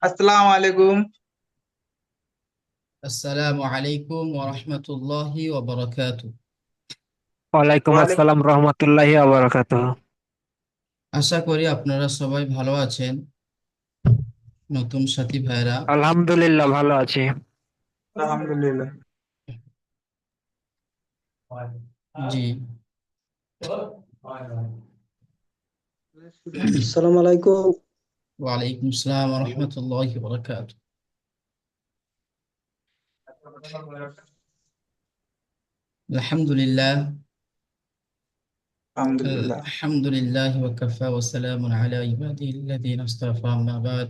আসসালামু আলাইকুম। আসসালামু আলাইকুম ওয়া রাহমাতুল্লাহি ওয়া বারাকাতুহু। ওয়ালাইকুম ওয়ালাইকুম। আসসালাম রহমতুল্লাহি ওয়া বারাকাতুহু। আশা করি আপনারা সবাই ভালো আছেন। নতুন সাথী ভাইরা, আলহামদুলিল্লাহ ভালো আছি। আলহামদুলিল্লাহ। জি, আসসালামু আলাইকুম। ওয়া আলাইকুম আসসালাম ওয়া রাহমাতুল্লাহি ওয়া বারাকাতুহু। আলহামদুলিল্লাহ, আলহামদুলিল্লাহ। আলহামদুলিল্লাহ ওয়া কাফা ওয়া সালামুন আলা ইবাদিহিল্লাযীনা ইসতাফা, আম্মা বাদ।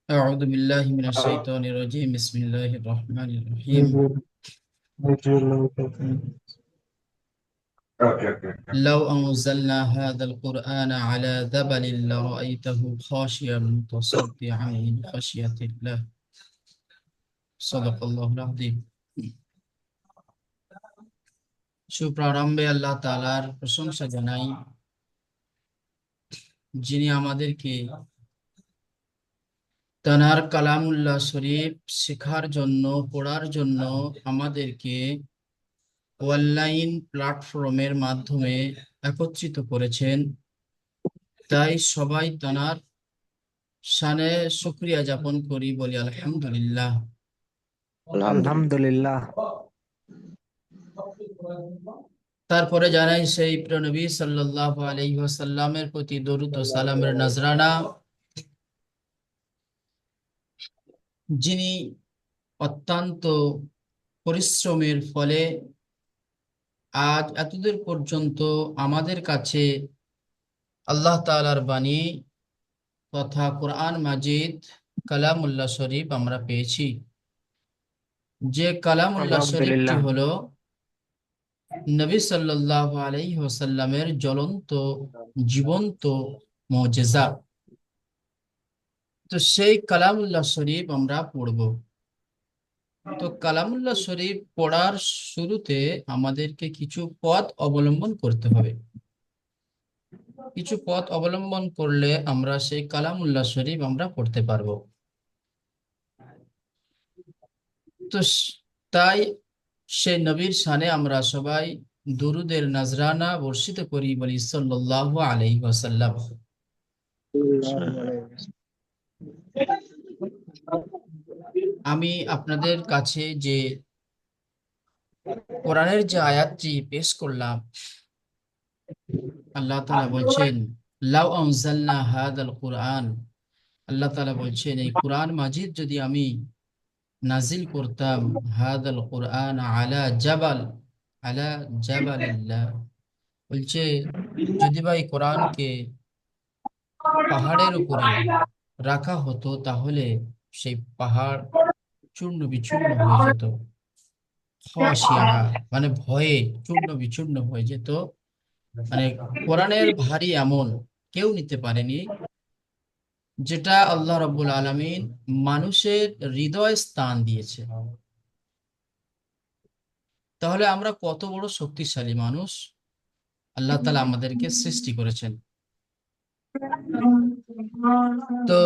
আউযু বিল্লাহি মিনাশ শাইতানির রাজীম। বিসমিল্লাহির রাহমানির রহিম। লাউ আনজালনা হাযাল কুরআনা আলা যাবালিন লারাআইতাহু খাশিয়াম মুতাসাদ্দিআন মিন খাশিয়াতিল্লাহ। সাদাকাল্লাহুল আযীম। সুপ্রারম্ভে আল্লাহ তাআলার প্রশংসা জানাই, যিনি আমাদেরকে তানার কালামুল্লাহ শরীফ শেখার জন্য, পড়ার জন্য আমাদেরকে অনলাইন প্ল্যাটফর্মের মাধ্যমে একত্রিত করেছেন। তাই সবাই তানার শানে শুকরিয়া জ্ঞাপন করি, বলি আলহামদুলিল্লাহ। আলহামদুলিল্লাহ। আলহামদুলিল্লাহ। তারপরে জানাই সেই প্রিয়নবী সাল্লাল্লাহু আলাইহি ওয়াসাল্লামের প্রতি দরুদ ও সালামের নজরানা, যিনি অত্যন্ত পরিশ্রমের ফলে আজ এতদূর পর্যন্ত আমাদের কাছে আল্লাহ তাআলার বাণী তথা কোরআন মাজিদ কালামুল্লাহ শরীফ আমরা পেয়েছি। যে কালামুল্লাহ শরীফটি আলহামদুলিল্লাহ। হলো নবী সাল্লাল্লাহু আলাইহি ওয়াসাল্লামের জ্বলন্ত জীবন্ত মুজিজা। তো সেই কালামুল্লাহ শরীফ আমরা পড়ব। তো কালামুল্লাহ শরীফ পড়ার শুরুতে আমাদেরকে কিছু পথ অবলম্বন করতে হবে। কিছু পথ অবলম্বন করলে আমরা সেই কালামুল্লাহ শরীফ আমরা পড়তে পারবো। তো তাই সেই নবীর শানে আমরা সবাই দুরুদের নজরানা বর্ষিত করি, বলি সাল্লাল্লাহু আলাইহি ওয়াসাল্লাম। আমি আপনাদের কাছে যে কোরআনের যে আয়াতটি পেশ করলাম, আল্লাহ তাআলা বলছেন লাউ আনজালনা হাদাল কুরআন। আল্লাহ তাআলা বলছেন এই কুরআন মাজিদ যদি আমি নাজিল করতাম, হাদাল কুরআন আলা জাবাল, আলা জাবালিল্লাহ, বলছে যদি বা এই কোরআনকে পাহাড়ের উপরে রাখা হতো তাহলে সেই পাহাড় চূর্ণ বিচূর্ণ হয়ে যেত। খাশিয়া মানে ভয়ে চূর্ণ বিচূর্ণ হয়ে যেত। মানে কোরআনের ভারী এমন কেউ নিতে পারেনি, যেটা আল্লাহ রাব্বুল আলামিন মানুষের হৃদয় স্থান দিয়েছে। তাহলে আমরা কত বড় শক্তিশালী মানুষ আল্লাহ তাআলা আমাদেরকে সৃষ্টি করেছেন। তো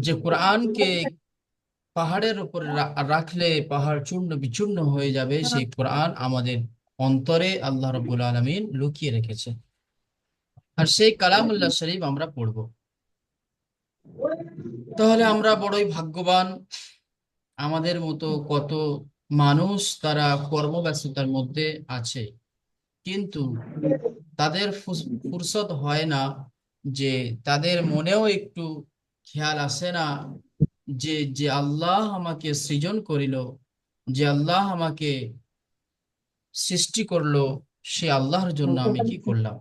যে কোরআনকে পাহাড়ের উপরে রাখলে পাহাড় চূর্ণ বিচূর্ণ হয়ে যাবে, সেই কোরআন আমাদের অন্তরে আল্লাহ রাব্বুল আলামিন লুকিয়ে রেখেছে। আর সেই কালামুল্লাহ শরীফ আমরা পড়ব। তাহলে আমরা বড়ই ভাগ্যবান। আমাদের মতো কত মানুষ তারা কর্মব্যস্ততার মধ্যে আছে, কিন্তু তাদের ফুরসত হয় না, যে তাদের মনেও একটু খেয়াল আসে না যে যে আল্লাহ আমাকে সৃজন করিল, যে আল্লাহ আমাকে সৃষ্টি করলো, সে আল্লাহর জন্য আমি কি করলাম।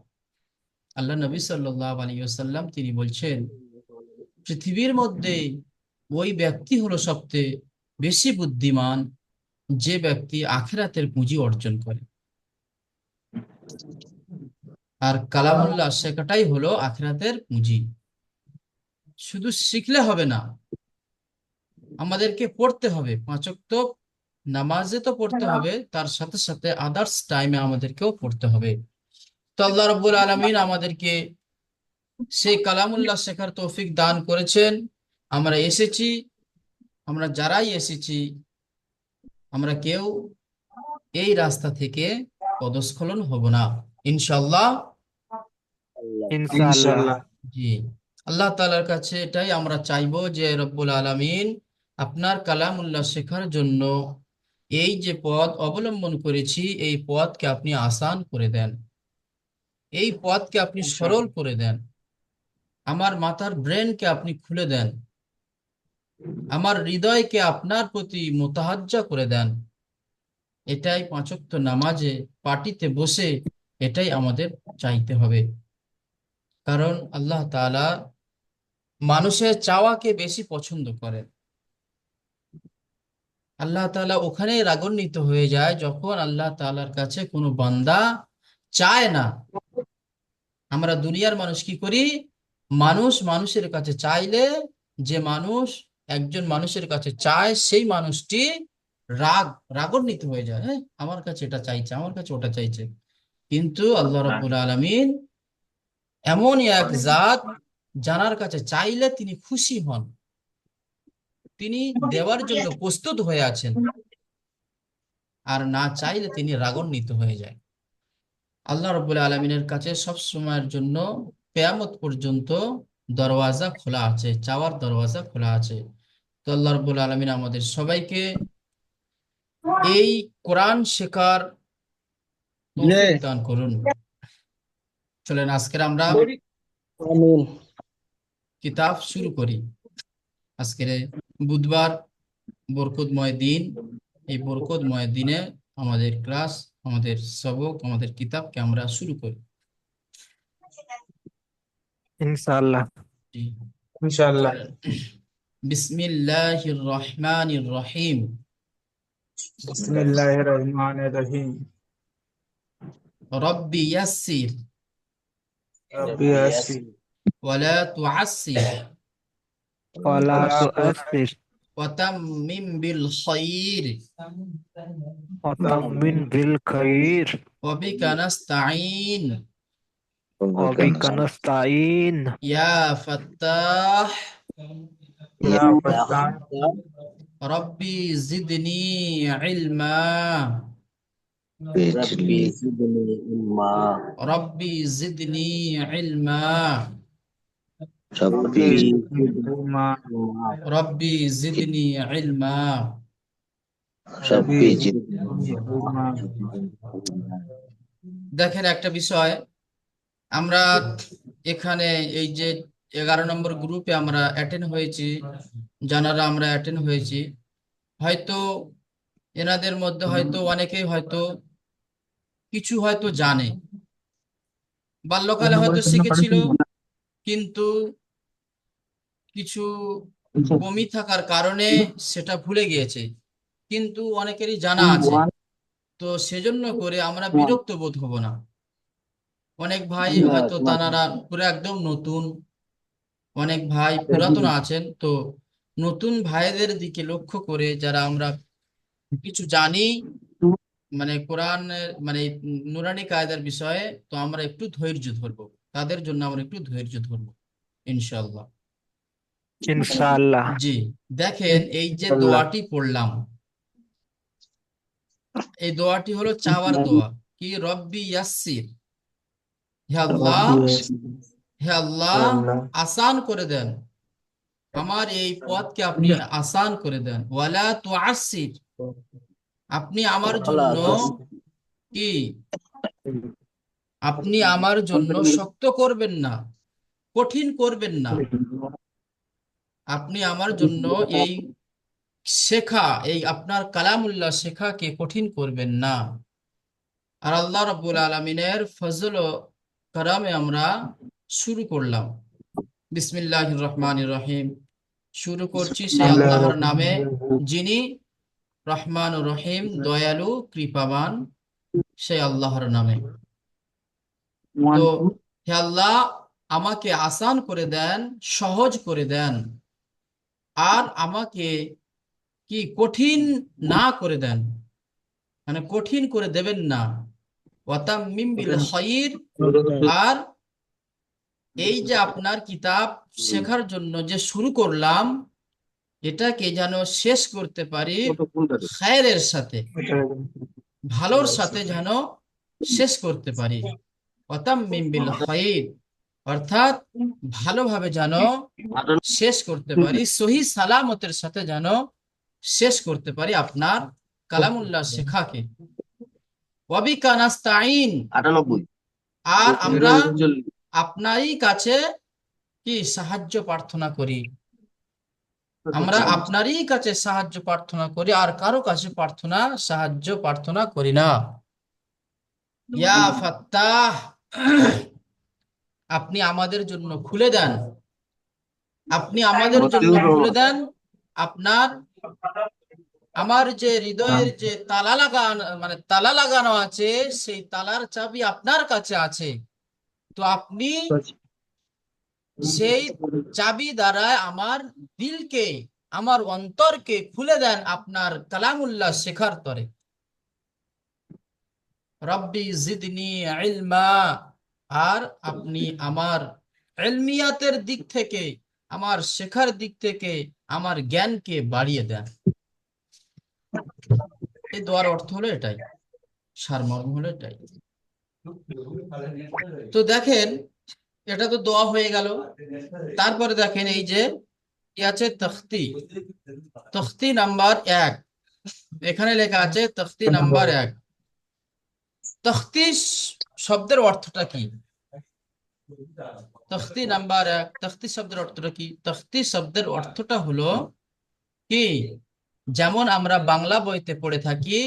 আল্লাহ নবী সাল্লাল্লাহু আলাইহি ওয়াসাল্লাম তিনি বলছেন, পৃথিবীর মধ্যে ওই ব্যক্তি হলো সবচেয়ে বেশি বুদ্ধিমান যে ব্যক্তি আখিরাতের পুঁজি অর্জন করে। আর কালামুল্লাহ শেখাটাই হলো আখিরাতের পুঁজি। শুধু শিখলে হবে না, আমাদেরকে পড়তে হবে। পাঁচ ওয়াক্ত নামাজে তো পড়তে হবে, তার সাথে সাথে আদার্স টাইমে আমাদেরকেও পড়তে হবে। তো আল্লাহ রাব্বুল আলামিন আমাদেরকে সেই কালামুল্লাহ শেখার তৌফিক দান করেছেন। আমরা এসেছি, আমরা যারাই এসেছি, আমরা কেউ এই রাস্তা থেকে পদস্খলন হব না, ইনশাল্লাহ। ইনশাআল্লাহ। ইনশাল্লাহ। জি, আল্লাহ তাআলার কাছে এটাই আমরা চাইবো যে রব্বুল আলামিন আপনার কালামুল্লাহ শেখার জন্য এই যে পথ অবলম্বন করেছি, এই পথকে আপনি আসান করে দেন, এই পথকে আপনি সরল ইনশাল্লাহ। করে দেন, আমার মাথার ব্রেনকে আপনি খুলে দেন, আমার হৃদয়কে আপনার প্রতি মোতাহাজ্জা করে দেন। এটাই পাঁচ ওয়াক্ত নামাজে পার্টিতে বসে এটাই আমাদের চাইতে হবে। কারণ আল্লাহ তাআলা মানুষের চাওয়াকে বেশি পছন্দ করেন। আল্লাহ তাআলা ওখানেই রাগান্বিত হয়ে যায় যখন আল্লাহ তাআলার কাছে কোনো বান্দা চায় না। আমরা দুনিয়ার মানুষ কি করি? মানুষ মানুষের কাছে চাইলে, যে মানুষ একজন মানুষের কাছে চায় সেই মানুষটি রাগান্বিত হয়ে যায়, হ্যাঁ আমার কাছে এটা চাইছে, আমার কাছে ওটা চাইছে। কিন্তু আল্লাহ রাব্বুল আলামিন এমনই এক জাত, যার কাছে চাইলে তিনি খুশি হন, তিনি দেওয়ার জন্য প্রস্তুত হয়ে আছেন, আর না চাইলে তিনি রাগান্বিত হয়ে যায়। আল্লাহ রাব্বুল আলামিনের কাছে সব সময়ের জন্য কিয়ামত পর্যন্ত দরওয়াজা খোলা আছে, চাওয়ার দরওয়াজা খোলা আছে। তো আল্লাহ রাব্বুল আলামিন আমাদের সবাইকে এই কোরআন শেখার তৌফিক দান করুন। চলেন আজকের আমরা আমিন। কিতাব শুরু করি। আজকের বুধবার, বরকতময় দিন। এই বরকতময় দিনে আমাদের ক্লাস, আমাদের সবক, আমাদের কিতাবকে আমরা শুরু করি। ইনশাআল্লাহ। জি, ইনশাল্লাহ। চলেন। বিসমিল্লাহির রহমানির রহিম। বিসমিল্লাহির রহমানির রহিম। রব্বি ইয়াসসির রব্বি ইয়াসসির ওয়ালা তুআসসির ওয়ালা ওয়ালা তুআসসির ওয়াতাম্মিম বিল খায়র ওয়াতাম্মিন বিল খায়র ওয়াবিকা নাস্তাঈন ওয়াবিকা নাস্তাঈন ইয়া ফাত্তাহ ইয়া ফাত্তাহ রব্বি জিদনি ইলমা ربي زدني علما রব্বি জিদনি ইলমা ربي ইলমা রব্বি জিদনি ইলমা। ربي زدني ইলমা। দেখেন একটা বিষয়, আমরা এখানে এই যে 11 নম্বর গ্রুপে আমরা অ্যাটেন্ড হয়েছি, যারা আমরা অ্যাটেন্ড হয়েছি, হয়তো এনাদের মধ্যে হয়তো অনেকেই হয়তো কিছু হয়তো জানে, বাল্যকালে হয়তো শিখেছিল, কিন্তু কিছু কমি থাকার কারণে সেটা ভুলে গিয়েছে, কিন্তু অনেকেরই জানা আছে। তো সেজন্য করে আমরা বিরক্ত বোধ হব না। অনেক ভাই হয়তো তারা পুরো একদম নতুন, অনেক ভাই পুরাতন আছেন। তো নতুন ভাইদের দিকে লক্ষ্য করে যারা আমরা কিছু জানি, মানে কোরআন, মানে নুরানি কায়দার বিষয়ে, তো আমরা একটু ধৈর্য ধরবো, তাদের জন্য আমরা একটু ধৈর্য ধরবো ইনশাআল্লাহ। ইনশাআল্লাহ। জি, দেখেন এই যে দোয়াটি পড়লাম, এই দোয়াটি হলো চাওয়ার দোয়া। কি? রব্বি ইয়াসসির, হে আল্লাহ, রব্বি ইয়াসসির। হে আল্লাহ আসান করে দেন, আমার এই পথকে আপনি আসান করে দেন। ওয়ালা তুআসসির, আপনি আমার জন্য কি, আপনি আমার জন্য শক্ত করবেন না, কঠিন করবেন না। আপনি আমার জন্য এই শেখা, এই আপনার কালামুল্লাহ শেখাকে কঠিন করবেন না। আর আল্লাহ রাব্বুল আলামিনের ফজল ও কারামে আমরা শুরু করলাম। বিসমিল্লাহির রহমানির রহিম। শুরু করছি সেই আল্লাহর নামে, যিনি রহমান ও রহিম, দয়ালু কৃপাবান, সেই আল্লাহর নামে। তো হে আল্লাহ, আমাকে আসান করে দেন, সহজ করে দেন, আর আমাকে কি কঠিন না করে দেন, মানে কঠিন করে দেবেন না। ওয়াতাম্মিম বিল খায়র, আর এই যে আপনার কিতাব শেখার জন্য যে শুরু করলাম, এটাকে যেন শেষ করতে পারি খায়রের সাথে, ভালোর সাথে যেন শেষ করতে পারি। ওয়াতাম্মিম বিল খায়র, অর্থাৎ ভালোভাবে যেন শেষ করতে পারি, সহি সালামতের সাথে যেন শেষ করতে পারি আপনার কালামুল্লাহ শেখাকে। ওয়াবিকা নাস্তাইন, 98 আর আমরা আপনারই কাছে কি সাহায্য প্রার্থনা করি, আমরা আপনারই কাছে সাহায্য প্রার্থনা করি, আর কারো কাছে সাহায্য প্রার্থনা করি না। ইয়া ফাত্তাহ, আপনি আমাদের জন্য খুলে দেন, আপনি আমাদের জন্য খুলে দেন। আপনার আমার যে হৃদয়ের যে তালা লাগানো আছে, সেই তালার চাবি আপনার কাছে আছে। তো আপনি সেই চাবি দ্বারা আমার দিলকে, আমার অন্তরকে খুলে দেন আপনার কালামুল্লাহ শেখার তরে। রব্বি জিদনি ইলমা, আর আপনি আমার ইলমিয়াতের দিক থেকে, আমার শেখার দিক থেকে আমার জ্ঞানকে বাড়িয়ে দেন। এই দোয়ার অর্থ হলো এটাই, সারমর্ম হলো এটাই। তো দেখেন, এটা তো দোয়া হয়ে গেল। তারপরে দেখেন এই যে কি আছে, তখতি, তখতি নাম্বার 1, এখানে লেখা আছে তখতি নাম্বার 1। তখতি শব্দের অর্থটা কি? তখতি নাম্বার 1, তখতি শব্দের অর্থটা কি? তখতি শব্দের অর্থটা হলো কি, যেমন আমরা বাংলা বইতে পড়ে থাকি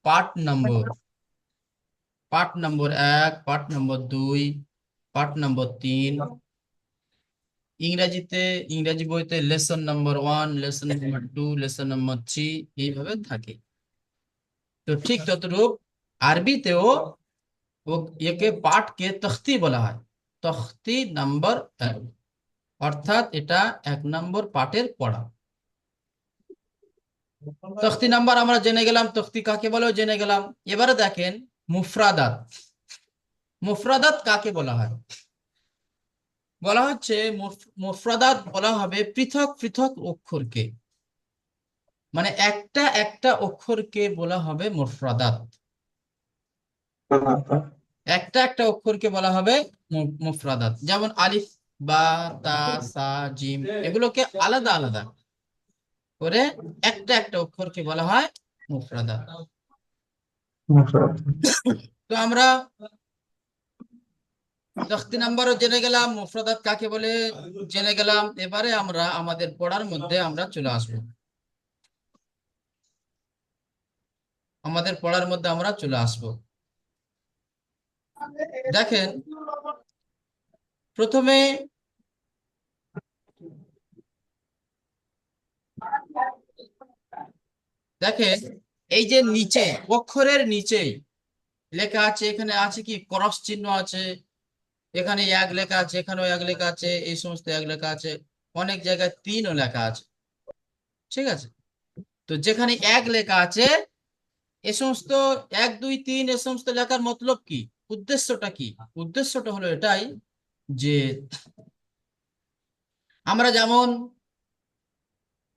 পাঠ নম্বর, পাঠ নম্বর 1, পাঠ নম্বর 2, পাঠ নম্বর 3। ইংরেজি বইতে lesson number 1, lesson number 2, lesson number 3, এইভাবে থাকে। তো ঠিক ততরূপ আরবিতেও একে পাঠকে তখতি বলা হয়, তখতি নাম্বার 1, অর্থাৎ এটা 1 নম্বর পাঠের পড়া। তখতি নাম্বার আমরা জেনে গেলাম, তখতি কাকে বলে জেনে গেলাম। এবারে দেখেন মুফরাদাত, মুফরাদাত কাকে বলা হয়? বলা হচ্ছে মুফরাদাত বলা হবে পৃথক পৃথক অক্ষরকে, মানে একটা একটা অক্ষরকে বলা হবে মুফরাদাত, একটা একটা অক্ষরকে বলা হবে মুফরাদাত। যেমন আলিফ, বা, তা, সা, জিম, এগুলোকে আলাদা আলাদা করে একটা একটা অক্ষরকে বলা হয় মুফরাদাত। তো আমরা তখতি নাম্বারও জেনে গেলাম, মুফরাদাত কাকে বলে জেনে গেলাম। এবারে আমরা আমাদের পড়ার মধ্যে আমরা চলে আসবো, আমাদের পড়ার মধ্যে আমরা চলে আসবো। দেখেন, প্রথমে দেখেন এই যে নিচে, অক্ষরের নিচে লেখা আছে, এখানে আছে কি ক্রস চিহ্ন আছে, এখানে 1 লেখা আছে, এখানেও 1 লেখা আছে, এই সমস্ত 1 লেখা আছে, অনেক জায়গায় 3ও লেখা আছে, ঠিক আছে। তো যেখানে 1 লেখা আছে, এ সমস্ত 1, 2, 3 এ সমস্ত লেখার মতলব কি, উদ্দেশ্যটা কি? উদ্দেশ্যটা হলো এটাই যে আমরা যেমন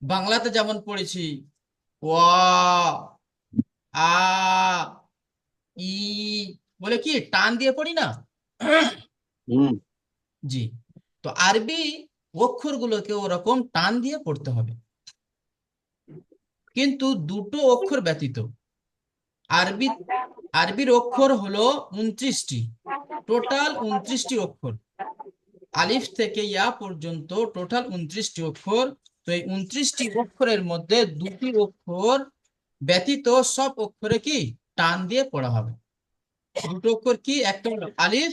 বাংলাতে যেমন পড়েছি ওয়া, আ, ই বলে কি টান দিয়ে পড়ি না? জি। তো আরবি অক্ষরগুলোকে ওরকম টান দিয়ে পড়তে হবে, কিন্তু দুটো অক্ষর ব্যতীত। আরবির অক্ষর হলো 29টি, টোটাল 29টি অক্ষর, আলিফ থেকে ইয়া পর্যন্ত টোটাল 29টি অক্ষর। তো এই 29টি অক্ষরের মধ্যে 2টি অক্ষর ব্যতীত সব অক্ষরে কি টান দিয়ে পড়া হবে। দুটো অক্ষর কি, একটা হলো আলিফ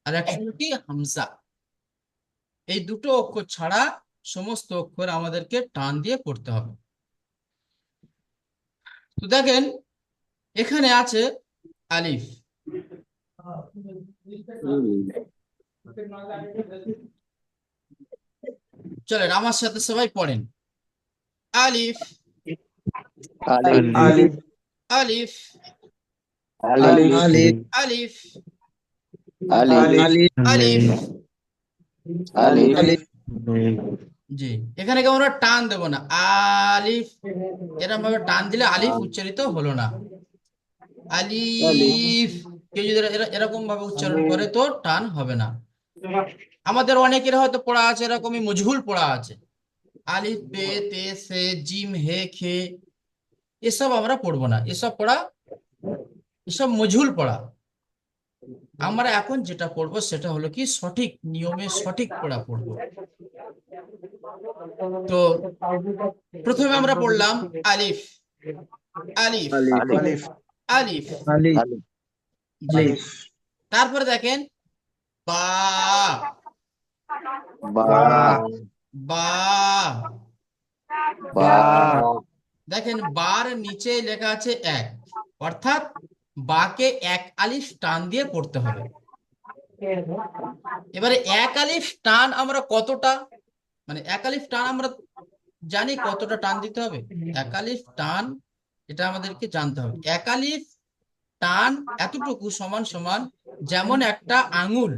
আর একটা হলো কি হামজা। এই দুটো অক্ষর ছাড়া সমস্ত অক্ষর আমাদেরকে টান দিয়ে পড়তে হবে। তো দেখেন এখানে আছে আলিফ, চলেন আমার সাথে সবাই পড়েন। আলিফ, আলিফ, আলিফ, আলিফ, আলিফ, আলিফ, আলিফ, আলিফ আলিফ জি, এখানে কেউ আমরা টান দেব না, আলিফ এরকম ভাবে টান দিলে আলিফ উচ্চারিত হলো না। আলিফ কেউ যদি এরকম ভাবে উচ্চারণ করে তো টান হবে না। আমাদের অনেকের হয়তো পড়া আছে এরকমই মজহুল পড়া আছে, আলিফ বে তে সে জিম হে খে, এসব আমরা পড়বো না, এসব মজহুল পড়া। আমরা এখন যেটা পড়বো সেটা হলো কি সঠিক নিয়মে সঠিক পড়া পড়বো। তো প্রথমে আমরা পড়লাম আলিফ, আলিফ, আলিফ আলিফ আলিফ, আলিফ আলিফ জি। আলিফ তারপরে দেখেন বা, বা বা, বা দেখেন বার নিচে লেখা আছে এক, অর্থাৎ বাকে এক আলিফ টান দিয়ে পড়তে হবে। এবারে এক আলিফ টান আমরা কতটা, মানে এক আলিফ টান আমরা জানি কতটা টান দিতে হবে। এক আলিফ টান এটা আমাদেরকে জানতে হবে। এক আলিফ টান এতটুকু সমান সমান যেমন একটা আঙুল,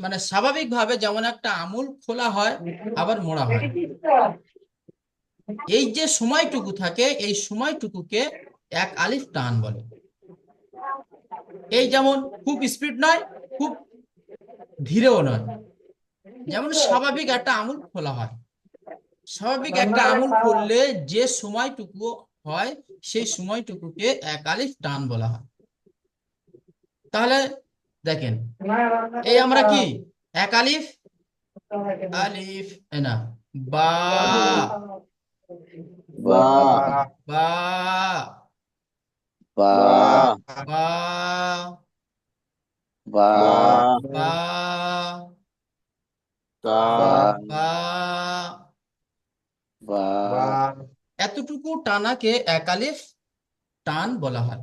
মানে স্বাভাবিকভাবে যেমন একটা আঙুল খোলা হয় আবার মোড়া হয়, এই যে সময়টুকু থাকে এই সময়টুকুকে এক আলিফ টান বলে। এই যেমন খুব স্পিড নয়, খুব ধীরেও নয়, যেমন স্বাভাবিক একটা আঙুল খোলা হয়। স্বাভাবিক একটা আঙুল খুললে যে সময়টুকু হয় সেই সময়টুকুকে এক আলিফ টান বলা হয়। তাহলে দেখেন এই আমরা কি এক আলিফ, আলিফ না, বা, বা বা, বা বা, বা বা, বা বা, বা এতটুকু টানাকে এক আলিফ টান বলা হয়।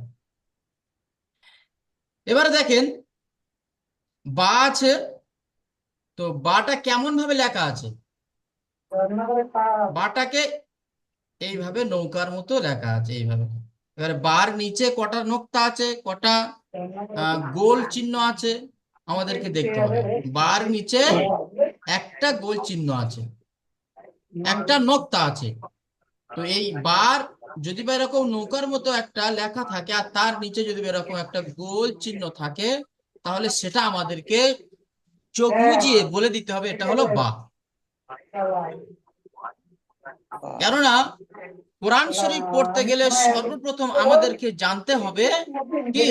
এবারে দেখেন বা আছে, তো বাটা কেমন ভাবে লেখা আছে, বাটাকে এইভাবে নৌকার মতো লেখা আছে এইভাবে। এবারে বার নিচে কটা নোক্তা আছে, কটা গোল চিহ্ন আছে, আমাদেরকে দেখতে হবে। বার নিচে একটা গোল চিহ্ন আছে, একটা নোক্তা আছে। তো এই বার যদি বা এরকম নৌকার মতো একটা লেখা থাকে আর তার নিচে যদি বা এরকম একটা গোল চিহ্ন থাকে, তাহলে সেটা আমাদেরকে চোখ মুজিয়ে বলে দিতে হবে এটা হলো বা। কেননা কোরআন শরীফ পড়তে গেলে সর্বপ্রথম আমাদেরকে জানতে হবে কি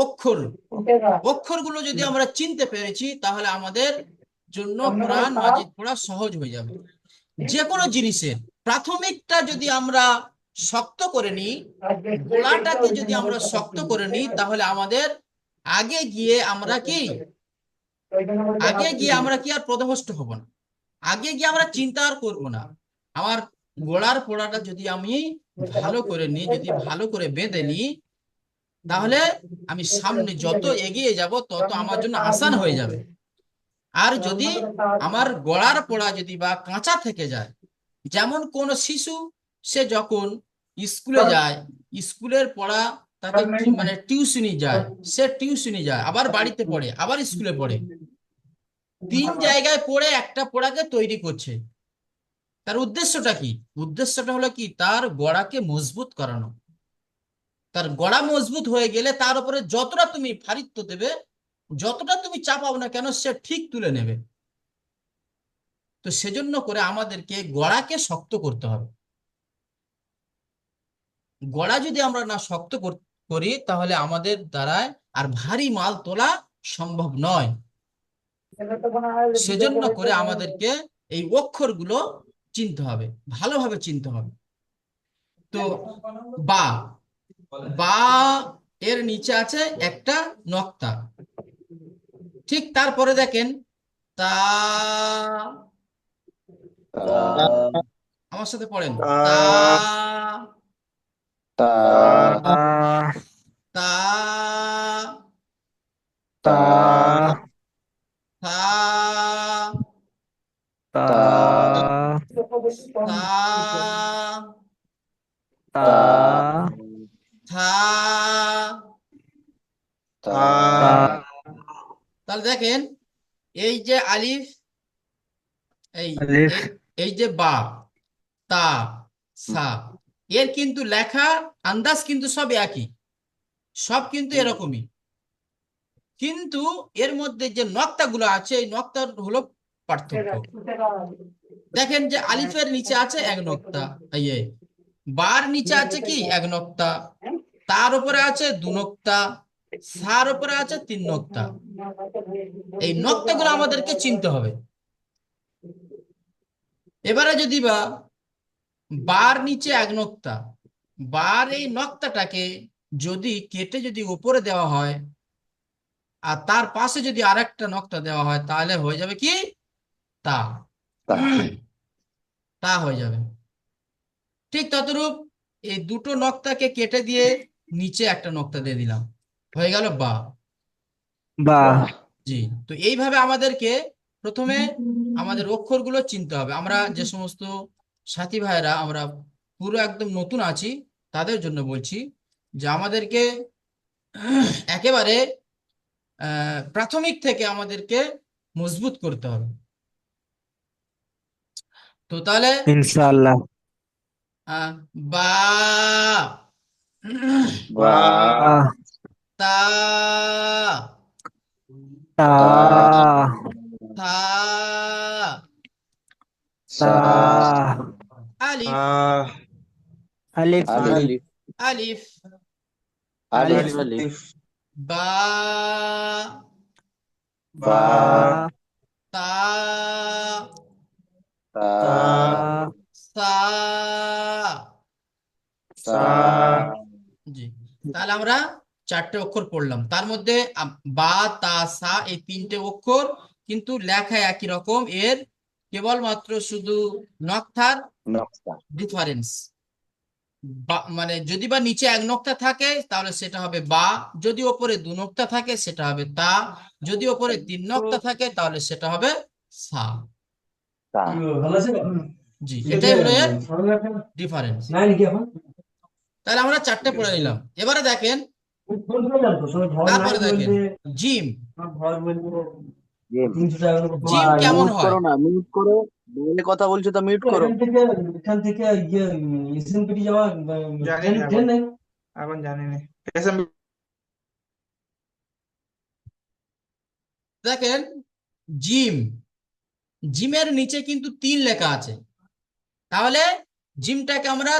অক্ষর। অক্ষরগুলো যদি আমরা চিনতে পেরেছি তাহলে আমাদের জন্য কোরআন মাজিদ পড়া সহজ হয়ে যাবে। যে কোনো জিনিসের প্রাথমিকটা যদি আমরা শক্ত করে নিই, গোড়াটাকে যদি আমরা শক্ত করে নিই, তাহলে আমাদের আগে গিয়ে আমরা কি আর পথভ্রষ্ট হব না, আগে গিয়ে আমরা চিন্তা আর করবো না। আমার গোড়ার পোড়াটা যদি আমি ভালো করে নিই, যদি ভালো করে বেঁধে নিই, তাহলে আমি সামনে যত এগিয়ে যাব তত আমার জন্য আসান হয়ে যাবে। আর যদি আমার গলার পোড়া যদি বা কাঁচা থেকে যায়, যেমন কোন শিশু সে যখন স্কুলে যায়, স্কুলের পড়া তাকে মানে টিউশনি যায়, সে টিউশনি যায় আবার বাড়িতে পড়ে আবার স্কুলে পড়ে, তিন জায়গায় পড়ে একটা পড়াকে তৈরি করছে। তার উদ্দেশ্যটা কি? উদ্দেশ্যটা হলো কি তার গড়াকে মজবুত করানো। তার গড়া মজবুত হয়ে গেলে তার উপরে যতটা তুমি ভারিত্ব দেবে, যতটা তুমি চাপাও না কেন, সে ঠিক তুলে নেবে। তো সেজন্য করে আমাদেরকে গড়াকে শক্ত করতে হবে। গড়া যদি আমরা না শক্ত করি তাহলে আমাদের দ্বারায় আর ভারী মাল তোলা সম্ভব নয়। সেজন্য করে আমাদেরকে এই অক্ষরগুলো চিনতে হবে, ভালোভাবে চিনতে হবে। তো বা, বা এর নিচে আছে একটা নক্তা, ঠিক তারপরে দেখেন তা, তা আমার সাথে পড়েন তা, তা তা, তা থা, তা তা থা, তা তা থা। তা তা তাহলে দেখেন এই যে আলিফ, এই আলিফ এই এই যে বা, তা, সা, এর কিন্তু লেখা আন্দাজ কিন্তু সব একই, সব কিন্তু এরকমই, কিন্তু এর মধ্যে যে নক্তাগুলো আছে এই নক্তার হলো পার্থক্য। দেখেন যে আলিফের নিচে আছে এক নক্তা, এই বার নিচে আছে কি এক নক্তা, তার উপরে আছে দু নক্তা, সার উপরে আছে তিন নক্তা। এই নক্তাগুলো আমাদেরকে চিনতে হবে। এবারে যদি বা বার নিচে এক নক্তা, বার এই নক্তাটাকে যদি কেটে যদি উপরে দেওয়া হয় আর তার পাশে যদি আরেকটা নক্তা দেওয়া হয় তাহলে হয়ে যাবে কি তা, তা। তা হয়ে যাবে। ঠিক ততরূপ এই দুটো নক্তাকে কেটে দিয়ে নিচে একটা নক্তা দিয়ে দিলাম, হয়ে গেল বা। বা বাহ। জি, তো এইভাবে আমাদেরকে প্রথমে আমাদের অক্ষরগুলো চিনতে হবে। আমরা যে সমস্ত সাথী ভাইরা আমরা পুরো একদম নতুন আছি তাদের জন্য বলছি যে আমাদেরকে একেবারে প্রাথমিক থেকে আমাদেরকে মজবুত করতে হবে। তো তাহলে ইনশাআল্লাহ। বা, বা, বা। আহ তা, তা তা। থা, তা আলিফ, আহ, আলিফ আলিফ। আলিফ, আলিফ, আলিফ আলিফ। আলিফ। আলিফ, বা, বা, বা তা, তা। তা সা। সা। সা, জি, তাহলে আমরা চারটে অক্ষর পড়লাম, তার মধ্যে বা, তা, সা এই তিনটে অক্ষর কিন্তু লেখা একই রকম, এর কেবলমাত্র শুধু নকথার নকশা। ডিফারেন্স। মানে যদি বা নিচে এক নক্তা থাকে তাহলে সেটা হবে বা, যদি ওপরে দু নক্তা থাকে সেটা হবে তা, যদি ওপরে তিন নক্তা থাকে তাহলে সেটা হবে সা। তা। জি, এটাই হলো এর ডিফারেন্স। তাহলে আমরা চারটে পড়ে নিলাম। এবারে দেখেন, তারপরে দেখেন জিম। জিম। জিম কেমন মিউট হয়? করো না, মিউট করো। বাইরে কথা বলছো তো মিউট করো। জানি না এখন, এখন জানি না। कैसे দেখেন জিম, জিমের নিচে কিন্তু তিন লেখা আছে, তাহলে জিমটাকে আমরা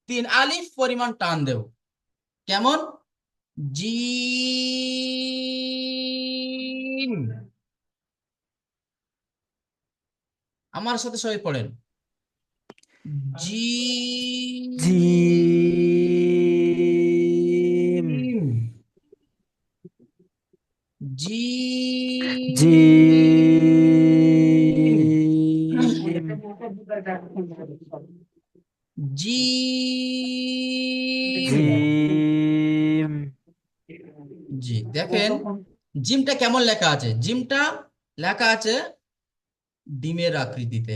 তিন আলিফ পরিমাণ টান দেব। কেমন? জিম, আমার সাথে সবাই পড়েন, জিম জিম, জিম, জিম জিম। জিম জি, দেখেন জিমটা কেমন লেখা আছে। জিমটা লেখা আছে ডিমের আকৃতিতে,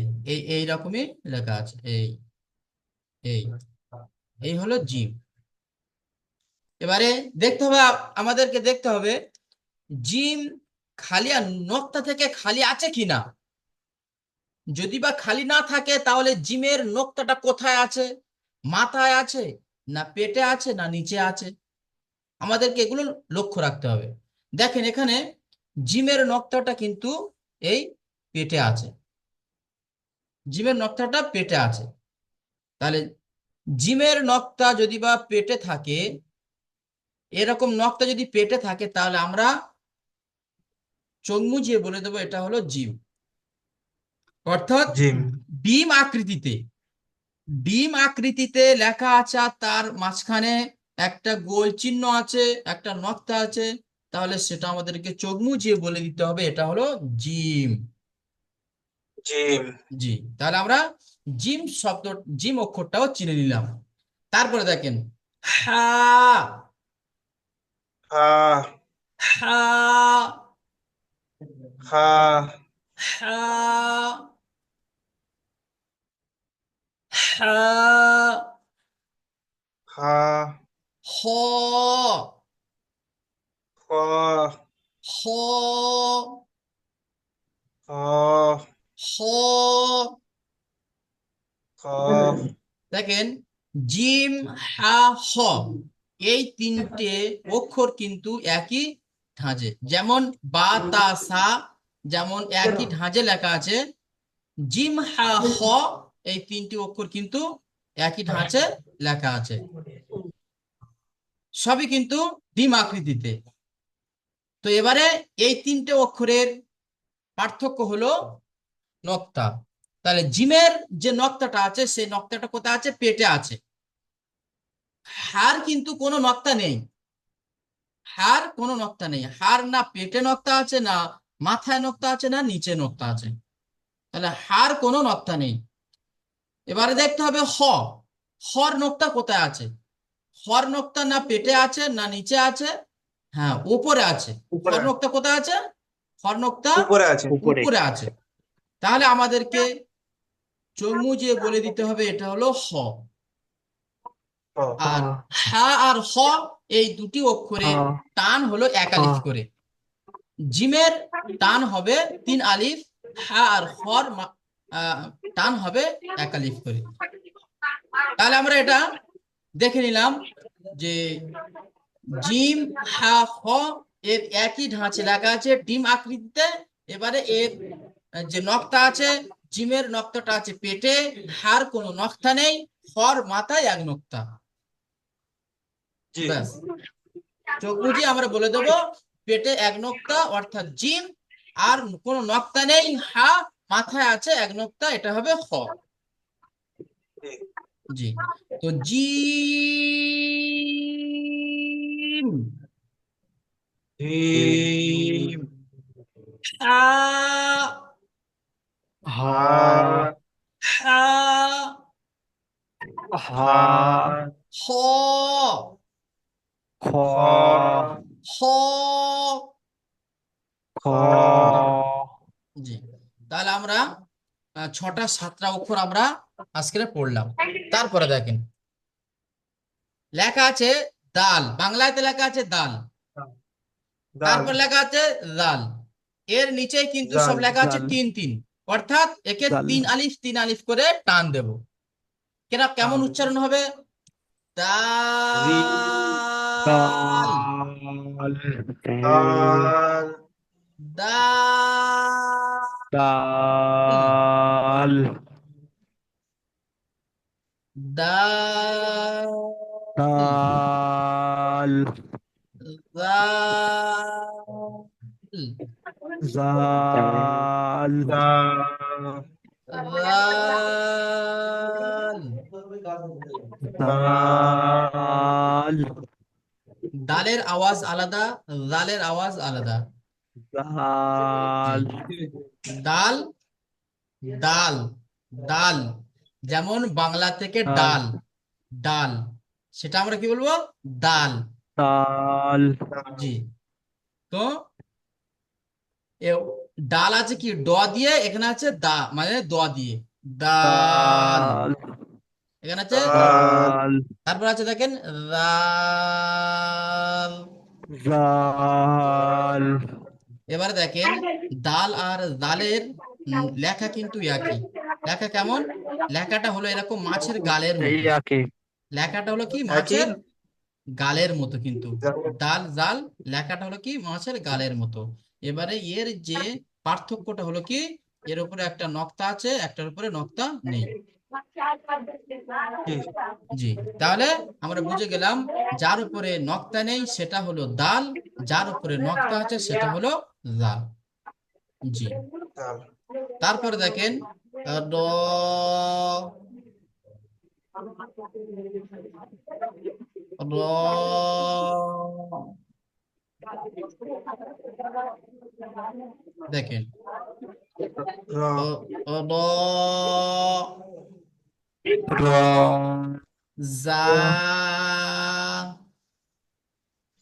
এই রকমই লেখা আছে, এই এই এই হলো জিম। এবারে দেখতে হবে, আমাদেরকে দেখতে হবে জিম খালি আর নক্তা থেকে খালি আছে কিনা। যদি বা খালি না থাকে তাহলে জিমের নক্তাটা কোথায় আছে, মাথায় আছে না পেটে আছে না নিচে আছে, আমাদেরকে এগুলো লক্ষ্য রাখতে হবে। দেখেন এখানে জিমের নক্তাটা কিন্তু এই পেটে আছে, জিমের নক্তাটা পেটে আছে। তাহলে জিমের নক্তা যদি বা পেটে থাকে, এরকম নক্তা যদি পেটে থাকে তাহলে আমরা চোখ মুজিয়ে বলে দেবো এটা হলো জিম। অর্থাৎ জিম, ডিম আকৃতিতে, ডিম আকৃতিতে লেখা আছে আর তার মাঝখানে একটা গোল চিহ্ন আছে, একটা নক্তা আছে, তাহলে সেটা আমাদেরকে চোখ মুজিয়ে বলে দিতে হবে এটা হলো জিম। জিম, জি, তাহলে আমরা জিম শব্দ, জিম অক্ষরটাও চিনে নিলাম। তারপরে দেখেন হা, হা, হা, হা, হা, হা, হা, হ, খ, হ, হ কফ দেখেন জিম হা হ এই তিনটে অক্ষর কিন্তু একই ধাঁজে, যেমন বা তা সা যেমন একই ধাঁজে লেখা আছে, জিম হা হ এই তিনটি অক্ষর কিন্তু একই ধাঁচে লেখা আছে, সবই কিন্তু ডিম আকৃতিতে। তো এবারে এই তিনটে অক্ষরের পার্থক্য হলো নক্তা। তাহলে জিমের যে নক্তাটা আছে সেই নক্তাটা কোথায় আছে? পেটে আছে। হার কিন্তু কোনো নক্তা নেই, হার কোনো নক্তা নেই, হার না পেটে নক্তা আছে, না মাথায় নক্তা আছে, না নিচে নক্তা আছে, তাহলে হার কোনো নক্তা নেই। এবারে দেখতে হবে হ, হর নক্তা কোথায় আছে? হর নক্তা না পেটে আছে না নিচে আছে, হ্যাঁ উপরে আছে। উপরে হর নক্তা কোথায় আছে? হর নক্তা উপরে আছে উপরে আছে। তাহলে আমাদেরকে চোখ মুজিয়ে বলে দিতে হবে এটা হলো হ। হ আর হা আর হ এই দুটি অক্ষরের টান হলো এক আলিফ করে। জিমের টান হবে 3 আলিফ, হা আর হর টান হবে 1 আলিফ করে। তাহলে আমরা এটা দেখে নিলাম যে জিম হা হ এর একই ধাঁচে লেখা আছে ডিম আকৃতিতে। এবারে এর যে নক্তা আছে, জিমের নক্তাটা আছে পেটে, হার কোনো নক্তা নেই, হর মাথায় এক নক্তা। জি ব্যাস, চোখ বুঝে আমরা বলে দেবো পেটে এক নক্তা অর্থাৎ জিম, আর কোনো নক্তা নেই, হা মাথায় আছে এক নক্তা, এটা হবে হ। জি, তো জিম জিম হা হা হা হা হ খ হ। খ জি, তাহলে আমরা 6টা 7টা অক্ষর আমরা আজকে পড়লাম। তারপরে দেখেন লেখা আছে দাল, বাংলাতে লেখা আছে দাল, দাল তারপর লেখা আছে দাল, এর নিচে কিন্তু জাল সব লেখা আছে জাল 3 3, অর্থাৎ একে জাল 3 আলিফ করে টান দেব। কেমন উচ্চারণ হবে? রি দাল দাল দাল দাল দাল দাল দাল দাল জাল দাল। দাল দালের আওয়াজ আলাদা, দালের আওয়াজ আলাদা। দাল দাল দাল ডাল, যেমন বাংলা থেকে দাল ডাল, ডাল সেটা আমরা কি বলবো? ডাল। দাল জি, তো এ ডাল আছে কি ড দিয়ে, এখানে আছে দা মানে দ দিয়ে, ডাল। দাল এখানে আছে দাল তারপর আছে দেখেন রাল। জাল এবারে দেখেন দাল আর দালের লেখা কিন্তু একই। লেখা কেমন? লেখাটা হলো এরকম মাছের গালের এই মতো, একই লেখাটা হলো কি একই মাছের গালের মতো কিন্তু। দাল জাল লেখাটা হলো কি মাছের গালের মতো। এবারে এর যে পার্থক্যটা হলো কি, এর উপরে একটা নক্তা আছে, একটার উপরে নক্তা নেই। জি জি, তাহলে আমরা বুঝে গেলাম যার উপরে নক্তা নেই সেটা হলো দাল, যার উপরে নক্তা আছে সেটা হলো জাল। জি, দাল তারপরে দেখেন র, র, দেখেন র র, র জা,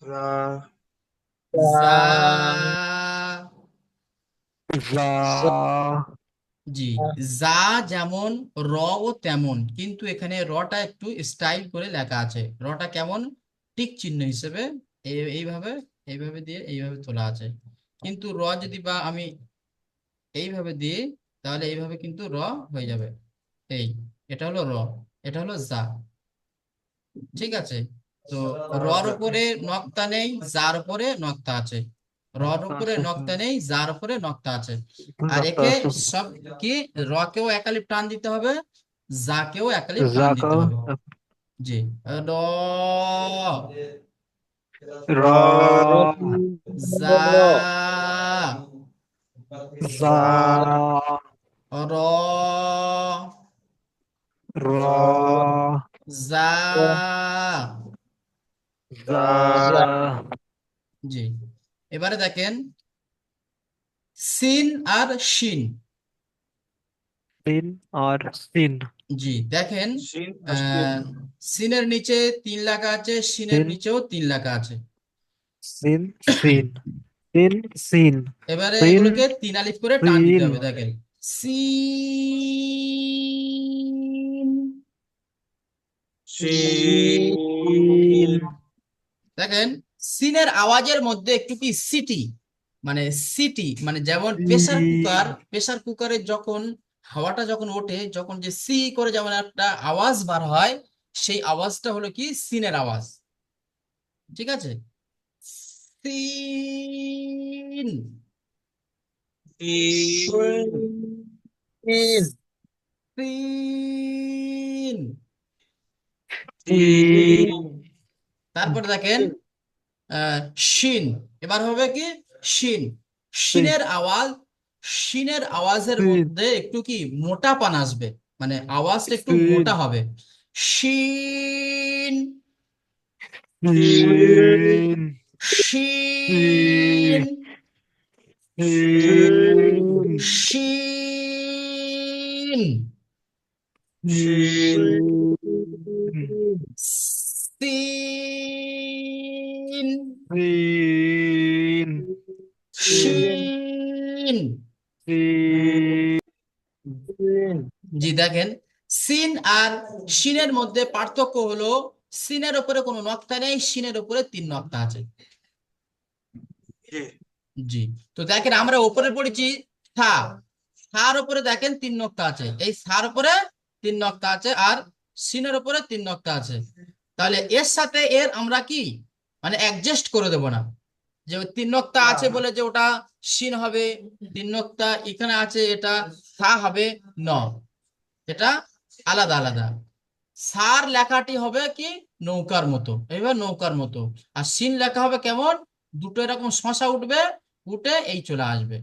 রা জা। জা জি, যা যেমন র ও তেমন, কিন্তু এখানে রটা একটু স্টাইল করে লেখা আছে। রটা কেমন? টিক চিহ্ন হিসেবে এইভাবে এইভাবে দিয়ে এইভাবে তোলা আছে। কিন্তু র যদি বা আমি এইভাবে দিই, তাহলে এইভাবে কিন্তু র হয়ে যাবে। এই, এটা হলো র, এটা হলো জা। ঠিক আছে, তো রর উপরে নক্তা নেই, যার উপরে নক্তা আছে। রর উপরে নক্তা নেই, যার উপরে নক্তা আছে। আর একে সব কি, র কেও একালিপ টান দিতে হবে, যা কেও একালিপ টান দিতে হবে। জি, র, রা যা, জা র, রা যা। জা জি, এবারে দেখেন সিন আর শিন। সিন আর সিন। জি, দেখেন শিন আর শিন। সিনের নিচে 3 লেখা আছে, শিনের সিন নিচেও 3 লেখা আছে। সিন সিন সিন সিন এবারে সিন এগুলোকে 3 আলিফ করে টান দিতে সিন হবে। দেখেন সিন, শিন। দেখেন সিনের আওয়াজের মধ্যে একটু কি সিটি, মানে সিটি, মানে যেমন প্রেসার কুকারে যখন হাওয়াটা যখন ওঠে, যখন যে সি করে যেমন একটা আওয়াজ বার হয়, সেই আওয়াজটা হলো কি সিনের আওয়াজ। ঠিক আছে, সিন, সিন। তারপর দেখেন শিন। এবার হবে কি শিন। শিনের আওয়াজ, শিনের আওয়াজের সিন মধ্যে একটু কি মোটাপন আসবে, মানে আওয়াজটা একটু সিন মোটা হবে। শিন, সিন শিন, সিন শিন, শিন। সিন, সিন শিন। সিন জি, দেখেন সিন আর শিনের মধ্যে পার্থক্য হলো সিনের উপরে কোনো নক্তা নেই, শিনের উপরে 3 নক্তা আছে। জি। জি, তো দেখেন আমরা উপরে পড়েছি থা, থার উপরে দেখেন 3 নক্তা আছে, এই থার উপরে 3 নক্তা আছে, আর সিনের উপরে 3 নক্তা আছে। তাহলে এর সাথে এর আমরা কি মানে অ্যাডজাস্ট করে দেব না, যে 3 নক্তা আছে বলে যে ওটা সিন হবে, 3 নক্তা এখানে আছে এটা থা হবে, ন, এটা আলাদা আলাদা। সার লেখাটি হবে কি নৌকার মতো, এবার নৌকার মতো। আর সিন লেখা হবে কেমন, দুটো এরকম শশা উঠবে, উঠে এই চলে আসবে,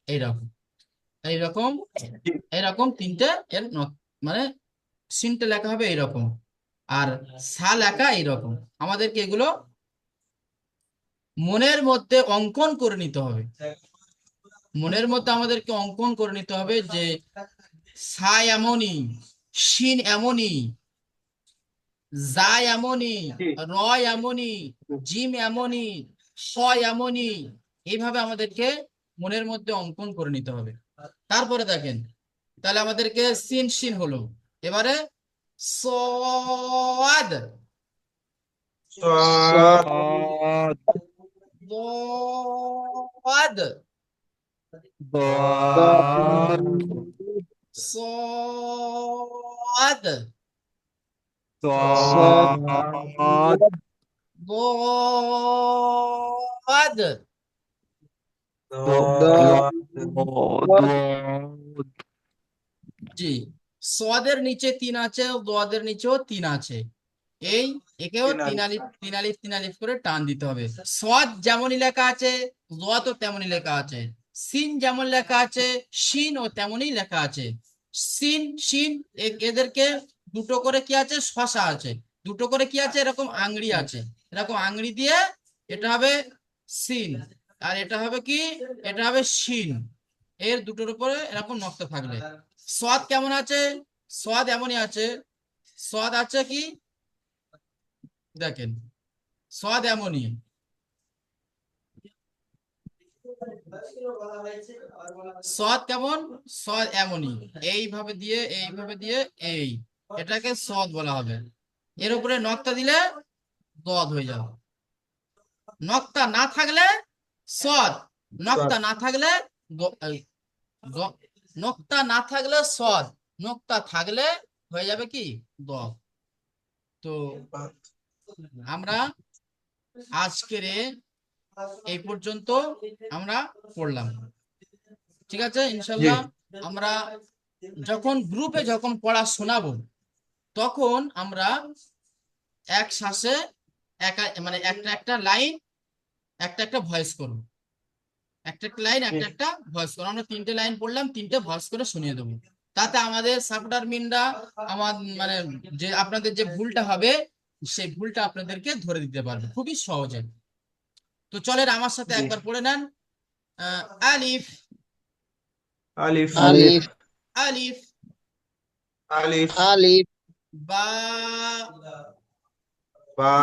এইরকম এইরকম এইরকম 3টে এর মানে সিনটা লেখা হবে এইরকম, আর সা লেখা এইরকম। আমাদেরকে এগুলো মনের মধ্যে অঙ্কন করে নিতে হবে। মনের মধ্যে আমাদেরকে অঙ্কন করে নিতে হবে যে সা এমনই, শিন এমনই, যা এমনই, র এমনই, জিম এমনই, স এমনই। এইভাবে আমাদেরকে মনের মধ্যে অঙ্কন করে নিতে হবে। তারপরে দেখেন, তাহলে আমাদেরকে সিন শিন হলো। এবারে সদ, সাদ। সাদ দদ, দাদ সদ, দাদ দদ। দাদ জি, সোয়াদের নিচে 3 আছে, দোয়াদের নিচেও 3 আছে। এই একেও তিন আলিফ। 3 আলিফ 3 আলিফ করে টান দিতে হবে। সোয়াদ যেমনই লেখা আছে, দোয়া তো তেমনই লেখা আছে। সিন যেমন লেখা আছে, শিন ও তেমনই লেখা আছে। সিন শিন এদেরকে দুটো করে কি আছে, শশা আছে, দুটো করে কি আছে, এরকম আংড়ি আছে, এরকম আংড়ি দিয়ে এটা হবে সিন, আর এটা হবে কি, এটা হবে শিন। এর দুটোর উপরে এরকম নক্তা থাকলে সোয়াদ কেমন আছে, সোয়াদ এমনই আছে। সোয়াদ আছে কি, দেখেন সোয়াদ এমনই, সোয়াদ কেমন, সোয়াদ এমনই, এইভাবে দিয়ে এইভাবে দিয়ে এই, এটাকে সোয়াদ বলা হবে। এর উপরে নক্তা দিলে দদ হয়ে যাবে। নক্তা না থাকলে সোয়াদ, নক্তা না থাকলে নোক্তা না থাকলে সদ, নোক্তা থাকলে হয়ে যাবে কি দদ। তো আমরা আজকের এই পর্যন্ত আমরা পড়লাম, ঠিক আছে? ইনশাল্লাহ আমরা যখন গ্রুপে যখন পড়া শোনাবো তখন আমরা এক শ্বাসে মানে একটা লাইন একটা ভয়েস করব, একটা লাইন একটা ভয়েস করবো। আমরা 3টে লাইন পড়লাম, 3টে ভয়েস করে শুনিয়ে দেবো। তাতে আমাদের সাপোর্টার মিনরা আমার মানে যে আপনাদের যে ভুলটা হবে সেই ভুলটা আপনাদেরকে ধরে দিতে পারবে খুবই সহজে। তো চলেন আমার সাথে একবার পড়ে নেন। আলিফ আলিফ আলিফ আলিফ আলিফ আলিফ বা বা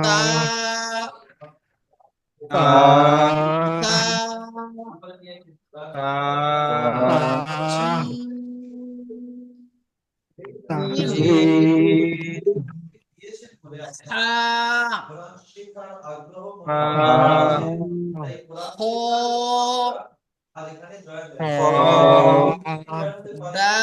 তা তা তা তা জিম, সা খ দাল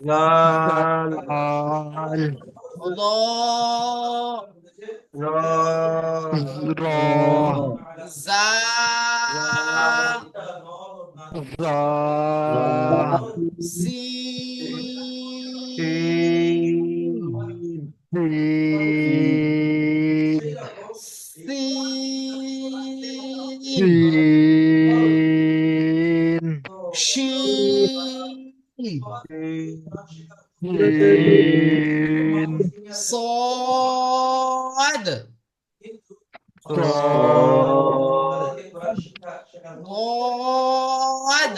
লাল ল জা সিন সিন শিন صاد ضاد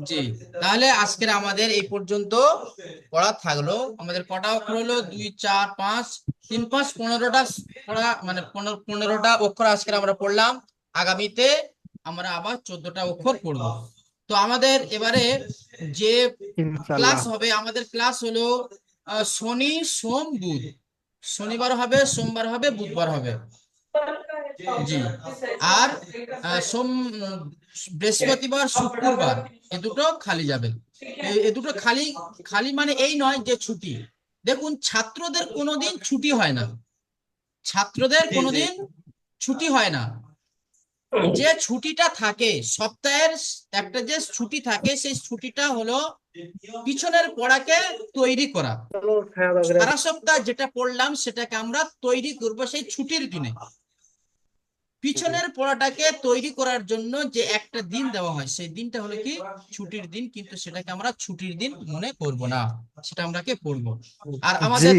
জি, তাহলে আজকের আমাদের এই পর্যন্ত পড়া থাকলো। আমাদের কটা অক্ষর হলো? 2 4 5 3 5 15টা পড়া, মানে 15টা অক্ষর আজকে আমরা পড়লাম। আগামীতে আমরা আবার 14টা অক্ষর পড়বো। তো আমাদের এবারে যে ক্লাস হবে, আমাদের ক্লাস হলো শনি সোম বুধ। শনিবার হবে, সোমবার হবে, বুধবার হবে। জি, আর বৃহস্পতিবার শুক্রবার এ দুটো খালি যাবে। এ দুটো খালি খালি মানে এই নয় যে ছুটি। দেখুন, ছাত্রদের কোনোদিন ছুটি হয় না, ছাত্রদের কোনোদিন ছুটি হয় না। যে ছুটিটা থাকে সপ্তাহের একটা, যে ছুটি থাকে, সেই ছুটিটা হলো পিছনের পড়াকে তৈরি করা। সারা সপ্তাহ যেটা পড়লাম সেটাকে আমরা তৈরি করব সেই ছুটির দিনে। পিছনের পড়াটাকে তৈরি করার জন্য যে একটা দিন দেওয়া হয় সেই দিনটা হলো কি ছুটির দিন, কিন্তু সেটাকে আমরা ছুটির দিন মনে করব না, সেটা আমরা কে পড়বো। আর আমাদের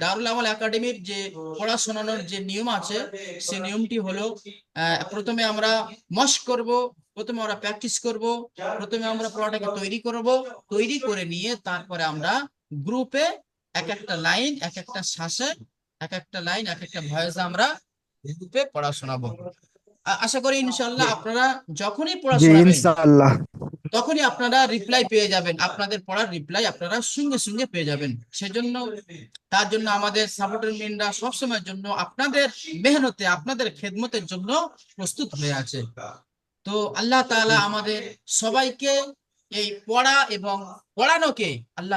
দারুল আমাল একাডেমির যে পড়া শোনানোর যে নিয়ম আছে, সেই নিয়মটি হলো প্রথমে আমরা মস্ক করব, প্রথমে আমরা প্র্যাকটিস করব, প্রথমে আমরা পড়াটাকে তৈরি করব, তৈরি করে নিয়ে তারপরে আমরা গ্রুপে একটা লাইন একটা শ্বাসে একটা লাইন একটা ভয়েসে আমরা গ্রুপে পড়া শোনাবো। আশা করি ইনশাআল্লাহ আপনারা যখনই পড়া শোনাবেন তখনই আপনারা রিপ্লাই পেয়ে যাবেন, আপনাদের পড়ার রিপ্লাই আপনারা সঙ্গে সঙ্গে পেয়ে যাবেন। সেজন্য তার জন্য আমাদের সাপোর্টার মেনরা সবসময়ের জন্য আপনাদের মেহনতে, আপনাদের খেদমতের জন্য প্রস্তুত হয়ে আছে। তো আল্লাহ তাআলা আমাদের সবাইকে এই পড়া এবং পড়ানোকে আল্লাহ